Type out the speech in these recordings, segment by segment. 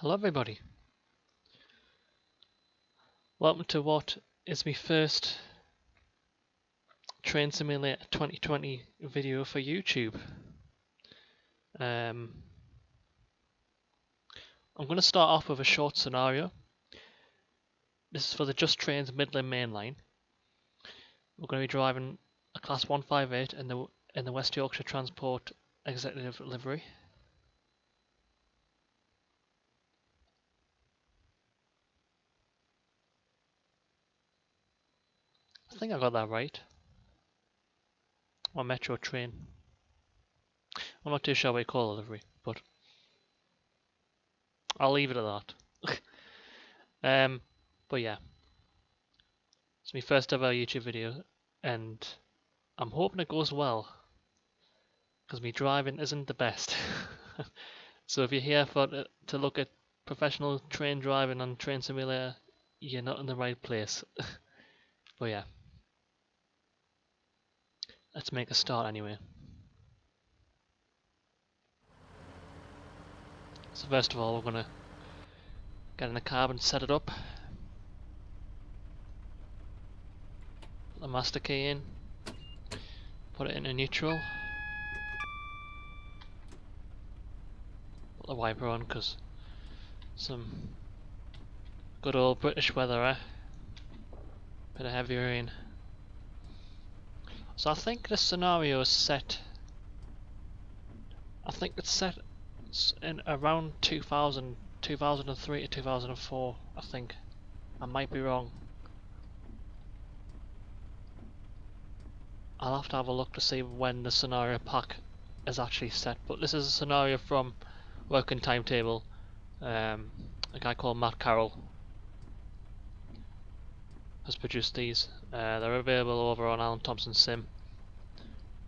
Hello everybody, welcome to what is my first Train Simulator 2020 video for YouTube. I'm going to start off with a short scenario. This is for the Just Trains Midland Mainline. We're going to be driving a Class 158 in the West Yorkshire Transport Executive livery. I think I got that right. Or metro train. I'm not too sure what you call the livery, but I'll leave it at that. But yeah, it's my first ever YouTube video, and I'm hoping it goes well, because my driving isn't the best. So if you're here to look at professional train driving on Train Simulator, you're not in the right place. But yeah, let's make a start anyway. So first of all, we're gonna get in the cab and set it up. Put the master key in. Put it into neutral. Put the wiper on, because some good old British weather, eh? Bit of heavy rain. So I think this scenario is set. I think it's set in around 2003 to 2004. I think. I might be wrong. I'll have to have a look to see when the scenario pack is actually set. But this is a scenario from Working Timetable. A guy called Matt Carroll has produced these. They're available over on Alan Thompson Sim.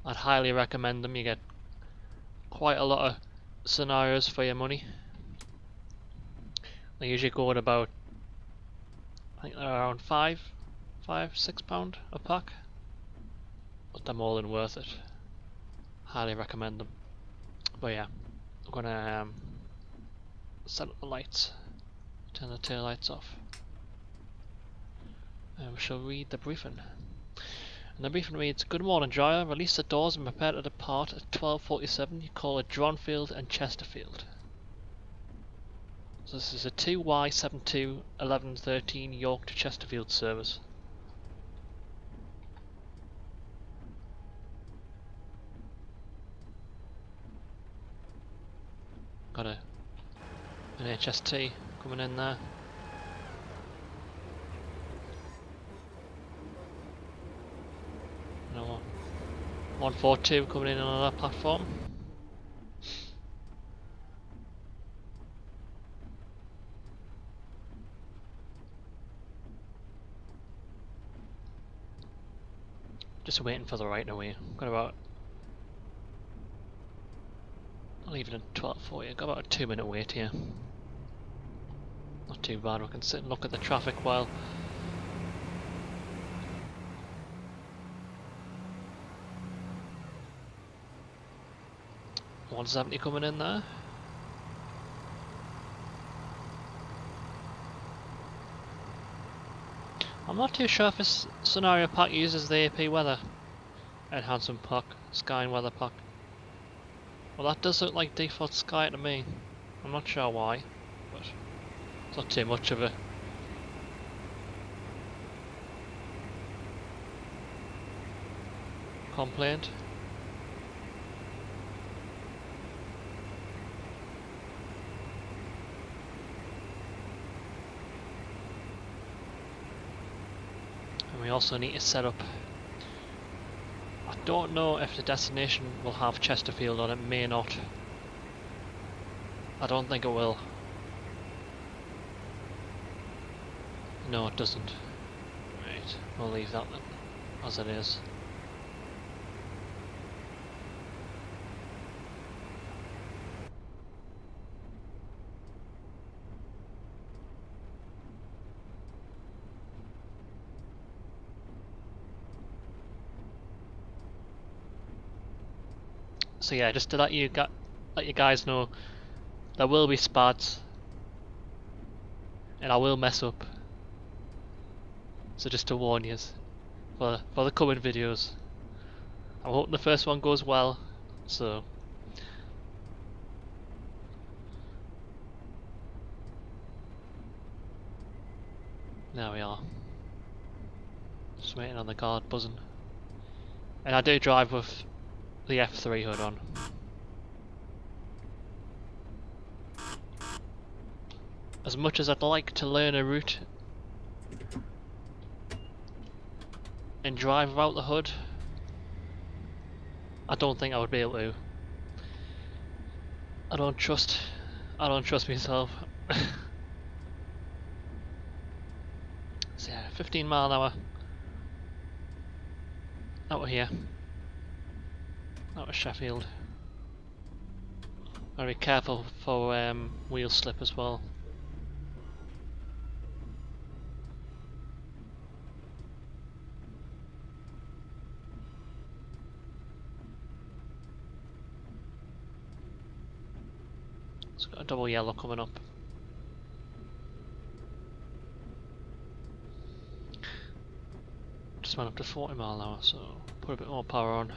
I'd highly recommend them. You get quite a lot of scenarios for your money. They usually go at about, I think they're around £6 a pack, but they're more than worth it. Highly recommend them. But yeah, I'm gonna set up the lights, turn the tail lights off, and we shall read the briefing. And the briefing reads: Good morning, driver. Release the doors and prepare to depart at 12:47. You call at Dronfield and Chesterfield. So this is a 2Y72 1113 York to Chesterfield service. Got an HST coming in there. No, 142 coming in on that platform. Just waiting for the right away. Got about, I'll leave it at 12:40. Got about a 2-minute wait here. Not too bad. We can sit and look at the traffic while 170 coming in there. I'm not too sure if this scenario pack uses the AP weather enhancement pack, sky and weather pack. Well, that does look like default sky to me. I'm not sure why, but it's not too much of a complaint. And we also need to set up. I don't know if the destination will have Chesterfield on it, may not. I don't think it will. No, it doesn't. Right, we'll leave that then, as it is. So yeah, just to let you guys know, there will be spads and I will mess up. So just to warn you for the coming videos. I'm hoping the first one goes well, so there we are. Just waiting on the guard buzzing. And I do drive with the F3 hood on. As much as I'd like to learn a route and drive without the hood, I don't think I would be able to. I don't trust myself. So yeah, 15 mile an hour out of here, out of Sheffield. Gotta be careful for wheel slip as well. It's got a double yellow coming up. Just went up to 40 mile an hour, so put a bit more power on.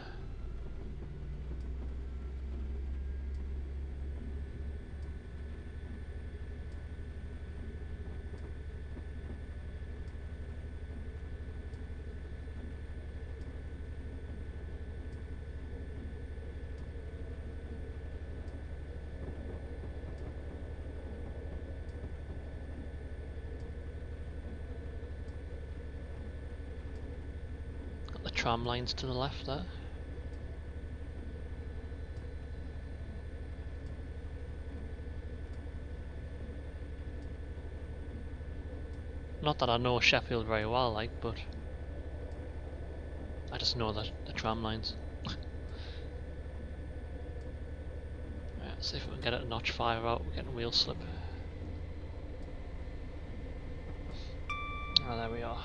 Tram lines to the left there. Not that I know Sheffield very well, like, but I just know the tram lines. Right, let's see if we can get it a notch 5 out. We're getting wheel slip. Oh, there we are.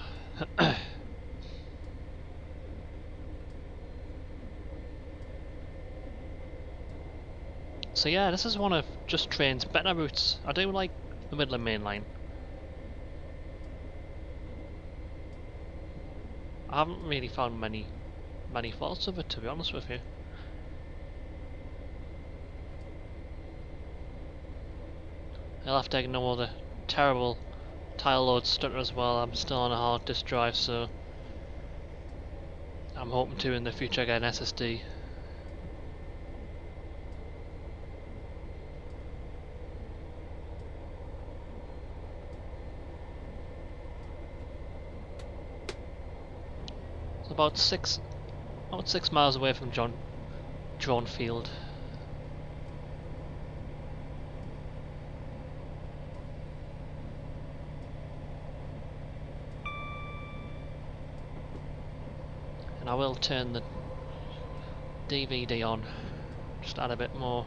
So yeah, this is one of just trains' better routes. I do like the Midland Mainline. I haven't really found many faults of it, to be honest with you. I'll have to ignore the terrible tile load stutter as well. I'm still on a hard disk drive, so I'm hoping to in the future get an SSD. About 6 miles away from Field. And I will turn the DVD on, just add a bit more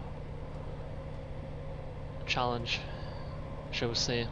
challenge, shall we say.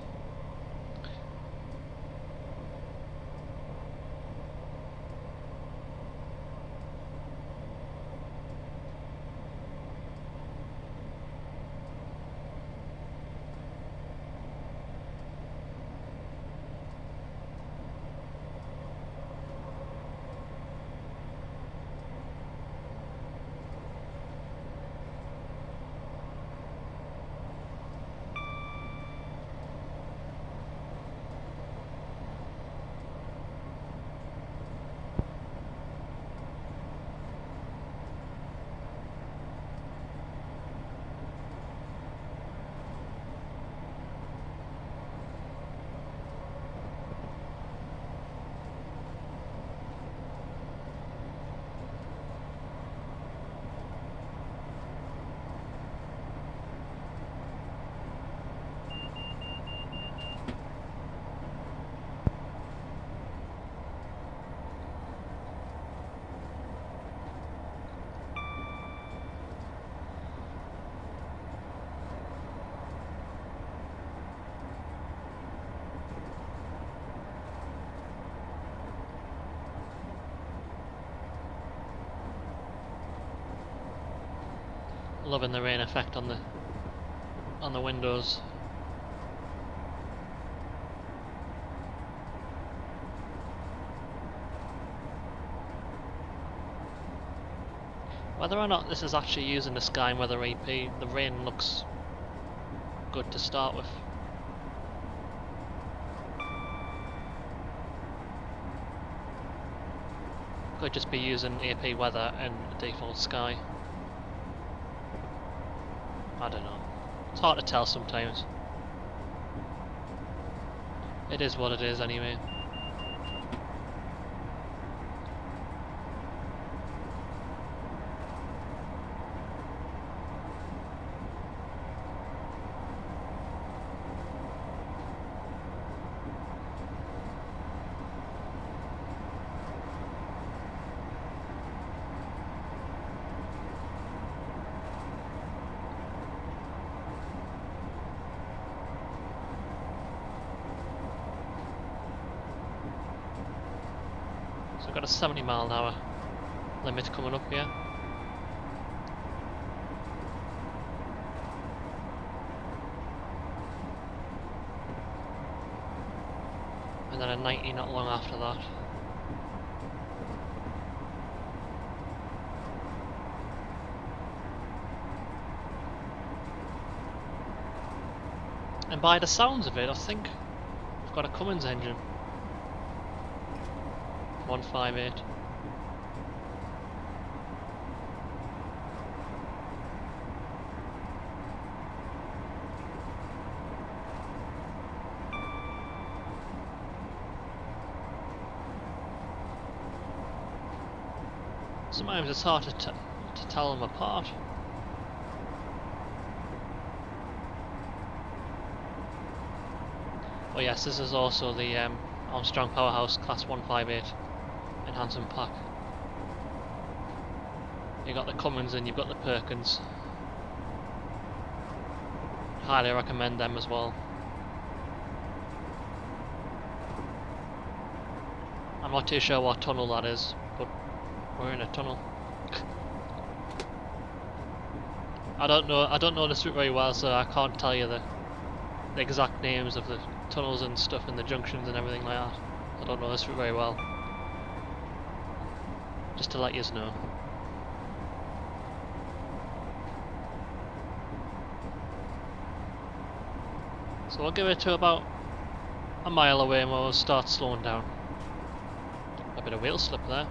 Loving the rain effect on the windows. Whether or not this is actually using the Sky and Weather EP, the rain looks good to start with. Could just be using AP weather and default Sky. I don't know. It's hard to tell sometimes. It is what it is anyway. So I've got a 70 mph limit coming up here. And then a 90 not long after that. And by the sounds of it, I think we've got a Cummins engine. 158. Sometimes it's hard to tell them apart. Oh yes, this is also the Armstrong Powerhouse Class 158 enhancement pack. You've got the Cummins and you've got the Perkins. Highly recommend them as well. I'm not too sure what tunnel that is, but we're in a tunnel. I don't know this route very well, so I can't tell you the exact names of the tunnels and stuff and the junctions and everything like that. I don't know this route very well. Just to let you know. So I'll give it to about a mile away and we'll start slowing down. A bit of wheel slip there.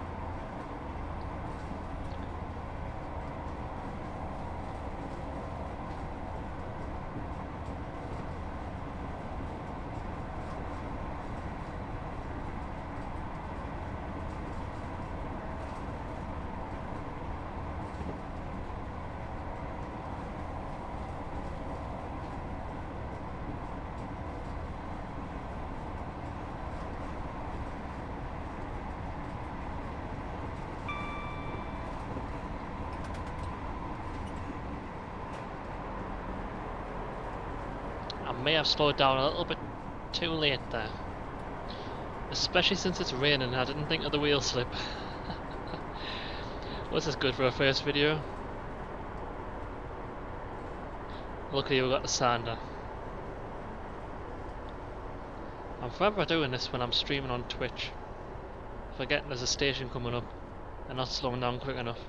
I may have slowed down a little bit too late there. Especially since it's raining, I didn't think of the wheel slip. Well, this is good for a first video. Luckily we got the sander. I'm forever doing this when I'm streaming on Twitch. Forgetting there's a station coming up and not slowing down quick enough.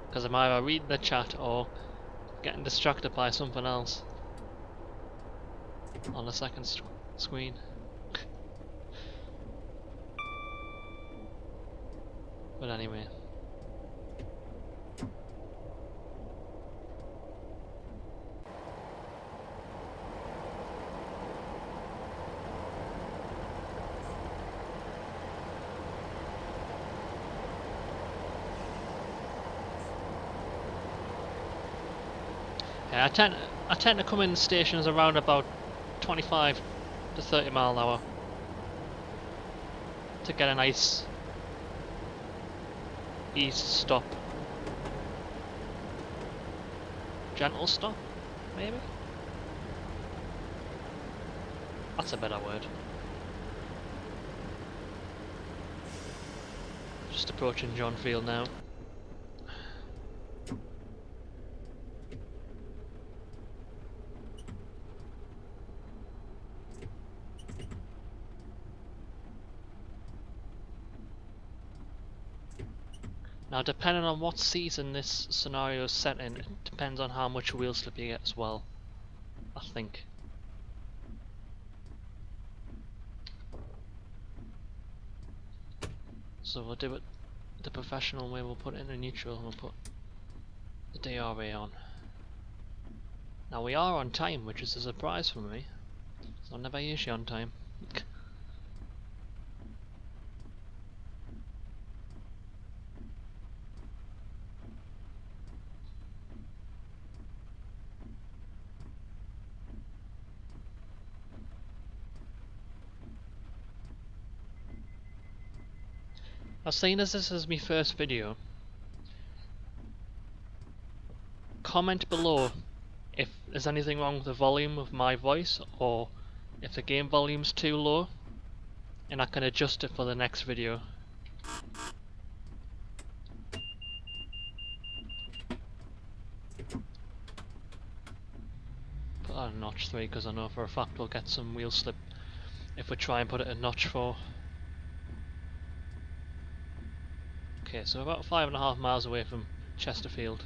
Because I'm either reading the chat or getting distracted by something else on the second screen. But anyway. Yeah, I tend to come in stations around about 25 to 30 mph to get a nice ease stop. Gentle stop, maybe? That's a better word. Just approaching John Field now. Now, depending on what season this scenario is set in, it depends on how much wheel slip you get as well, I think. So we'll do it the professional way, we'll put it in a neutral and we'll put the DRA on. Now we are on time, which is a surprise for me. So I'm never usually on time. Now, seeing as this is my first video, comment below if there's anything wrong with the volume of my voice or if the game volume's too low, and I can adjust it for the next video. Put that in notch 3 because I know for a fact we'll get some wheel slip if we try and put it in notch 4. Okay, so about 5.5 miles away from Chesterfield.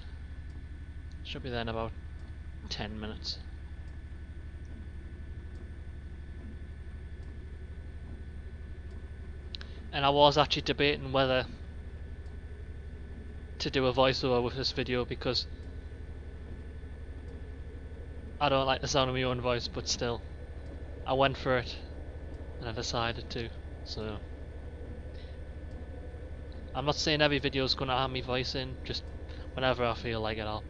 Should be there in about 10 minutes. And I was actually debating whether to do a voiceover with this video because I don't like the sound of my own voice, but still, I went for it and I decided to, so I'm not saying every video is going to have my voice in, just whenever I feel like it I'll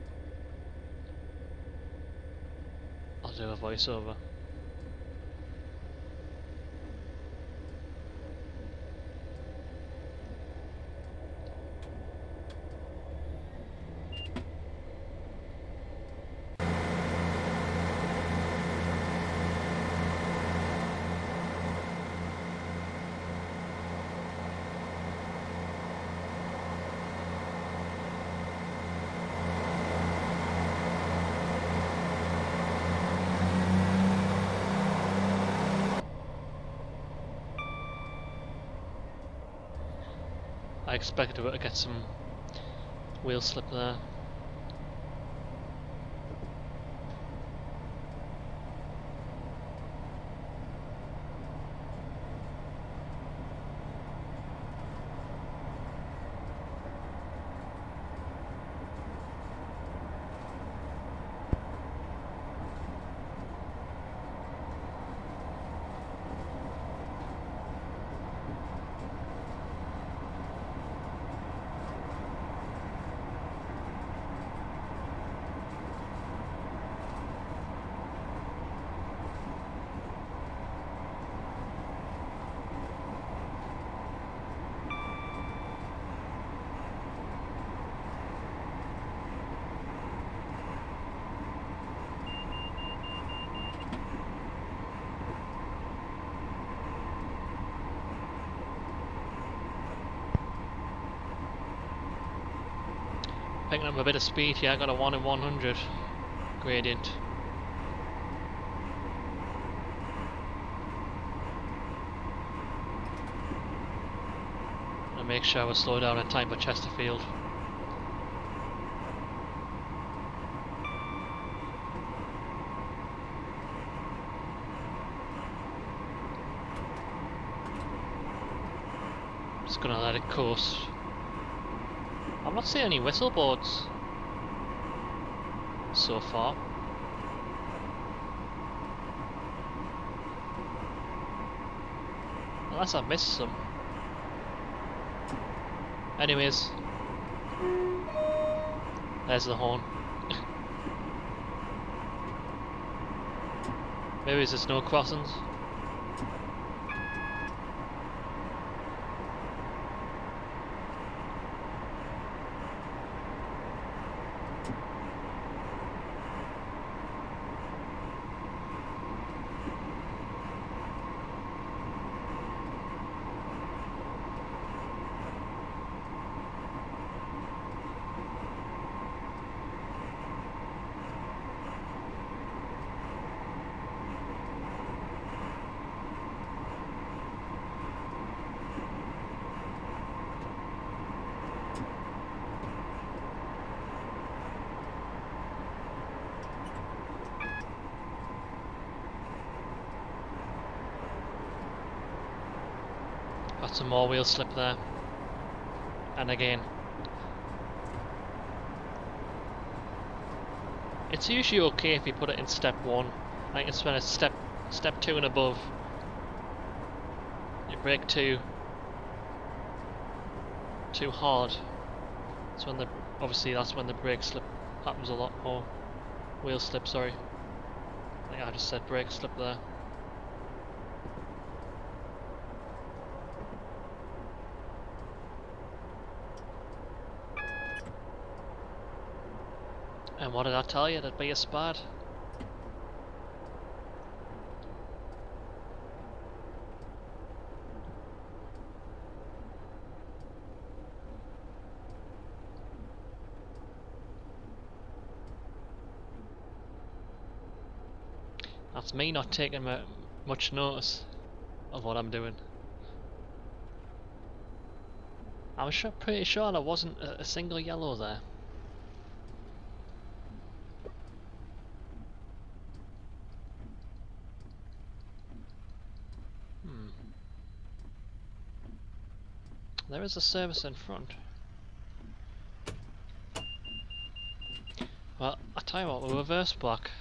do a voiceover. I expected to get some wheel slip there. Picking up a bit of speed here, I got a 1 in 100 gradient. And make sure I will slow down in time for Chesterfield. Just gonna let it coast. I'm not seeing any whistle boards so far. Unless I've missed some. Anyways, there's the horn. Maybe there's no crossings. Some more wheel slip there. And again. It's usually okay if you put it in step 1. I think it's when it's step 2 and above. You brake too hard. It's when obviously that's when the brake slip happens a lot more. Wheel slip, sorry. I think I just said brake slip there. And what did I tell you? That'd be a spad. That's me not taking much notice of what I'm doing. I was pretty sure there wasn't a single yellow there. There is a service in front. Well, I tell you what, we'll reverse block.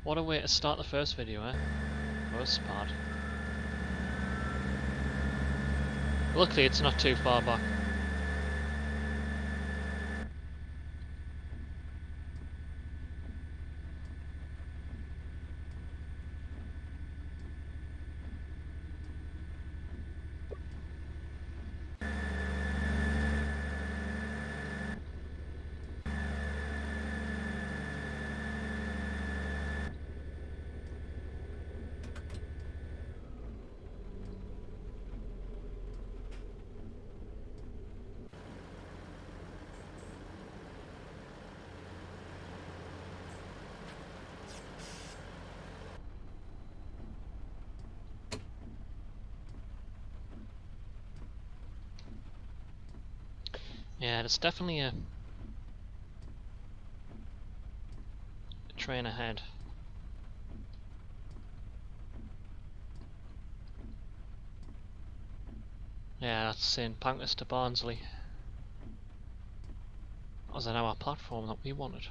What a way to start the first video, eh? Reverse part. Luckily it's not too far back. Yeah, there's definitely a train ahead. Yeah, that's St Pancras to Barnsley. That was an hour platform that we wanted.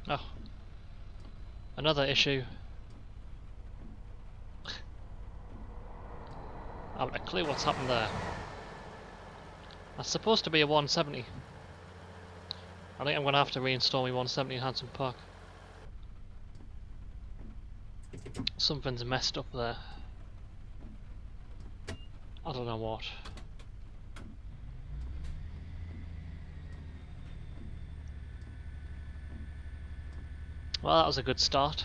Oh, another issue. I haven't a clue what's happened there. That's supposed to be a 170. I think I'm going to have to reinstall my 170 in Hanson Park. Something's messed up there. I don't know what. Well, that was a good start.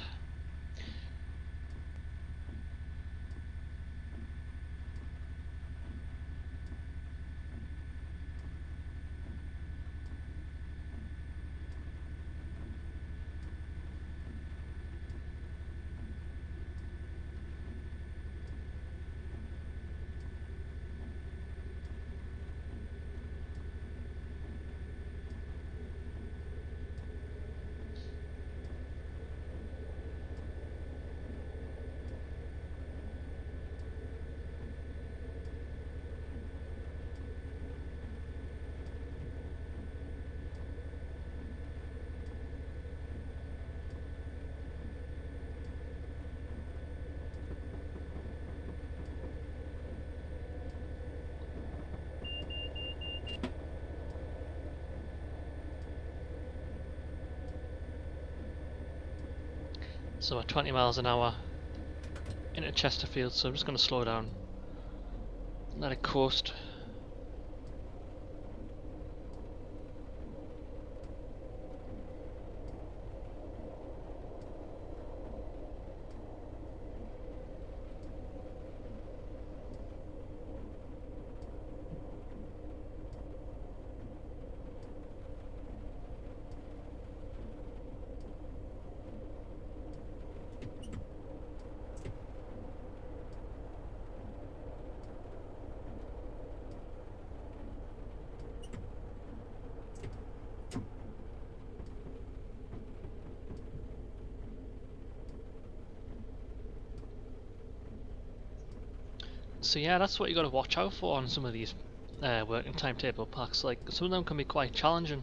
So at 20 miles an hour into Chesterfield, so I'm just going to slow down. Let it coast. So yeah, that's what you got to watch out for on some of these working timetable packs. Like some of them can be quite challenging.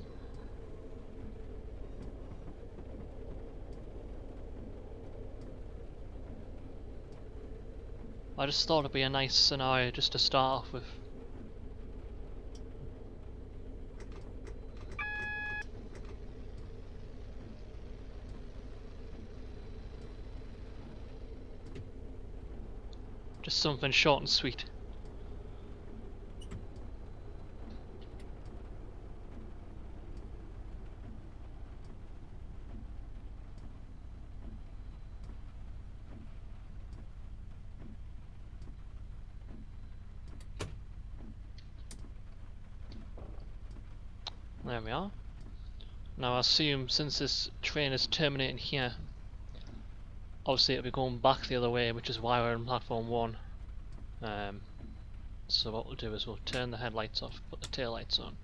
I just thought it'd be a nice scenario just to start off with. Just something short and sweet. There we are. Now I assume since this train is terminating here, obviously it'll be going back the other way, which is why we're on platform 1. So what we'll do is we'll turn the headlights off, put the tail lights on.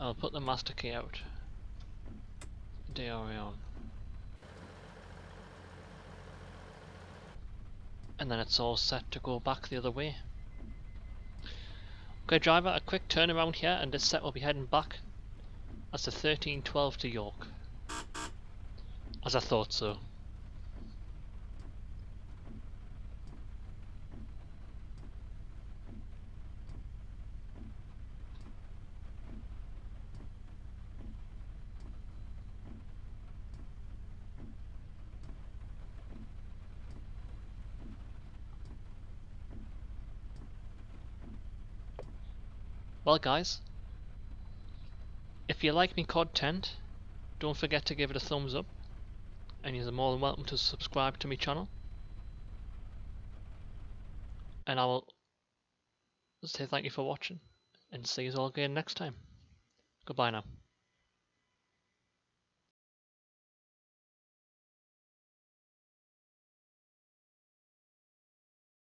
I'll put the master key out. DRA on. And then it's all set to go back the other way. Okay driver, a quick turn around here and this set will be heading back. That's the 1312 to York. As I thought so. Well guys, if you like me content, don't forget to give it a thumbs up, and you're more than welcome to subscribe to my channel. And I will say thank you for watching, and see you all again next time. Goodbye now.